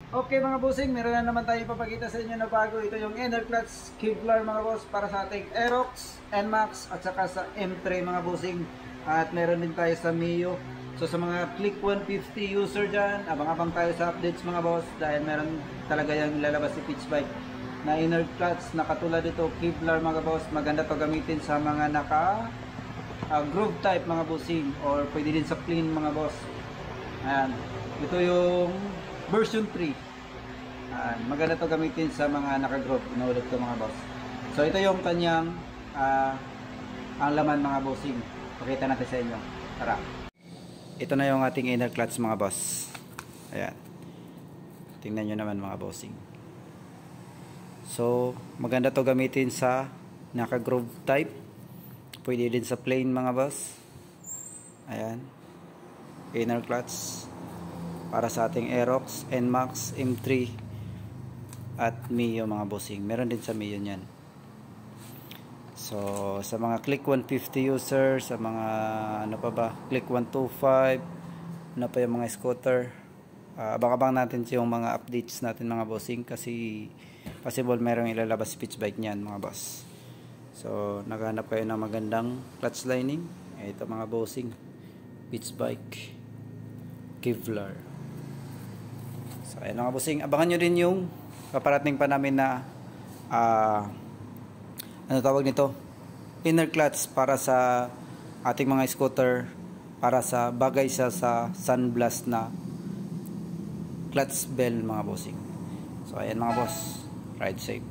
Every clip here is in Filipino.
Okay mga bossing, meron na naman tayo ipapakita sa inyo na bago. Ito yung inner clutch Kevlar mga boss para sa ating Aerox, NMAX at saka sa M3 mga bossing. At meron din tayo sa Mio. So sa mga Click 150 user dyan, abang-abang tayo sa updates mga boss dahil meron talaga yung lalabas si Pitch Bike na inner clutch na katulad dito Kevlar mga boss. Maganda to gamitin sa mga naka groove type mga bossing or pwede din sa clean mga boss. Ayan. Ito yung version 3. Maganda to gamitin sa mga naka-group. Inuulit ko mga boss. So ito yung kanyang ang laman mga bossing. Pakita natin sa inyo. Tara. Ito na yung ating inner clutch mga boss. Ayan. Tingnan nyo naman mga bossing. So maganda to gamitin sa naka-groove type. Pwede din sa plain mga boss. Ayan. Inner clutch para sa ating Aerox, NMAX, M3 at Mio mga bossing. Meron din sa Mio niyan. So sa mga Click 150 user, sa mga ano pa ba, Click 125, ano pa yung mga scooter, abang-abang natin yung mga updates natin mga bossing kasi possible merong ilalabas Pitch Bike niyan mga boss. So naghanap kayo ng magandang clutch lining, ito mga bossing, Pitch Bike Kevlar. So ayan mga bossing, abangan nyo din yung paparating pa namin na ano tawag nito, inner clutch para sa ating mga scooter, para sa bagay sa sunblast na clutch bell mga bossing. So ayan mga boss, ride safe.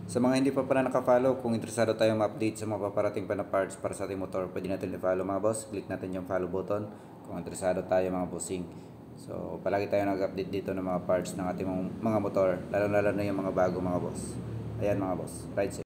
Sa mga hindi pa pala naka-follow, kung interesado tayong ma-update sa mga paparating pa na parts para sa ating motor, pwede natin i-follow mga boss. Click natin yung follow button kung interesado tayo mga bossing. So palagi tayo nag-update dito ng mga parts ng ating mga motor, lalo-lalo na yung mga bago mga boss. Ayan mga boss, ride safe.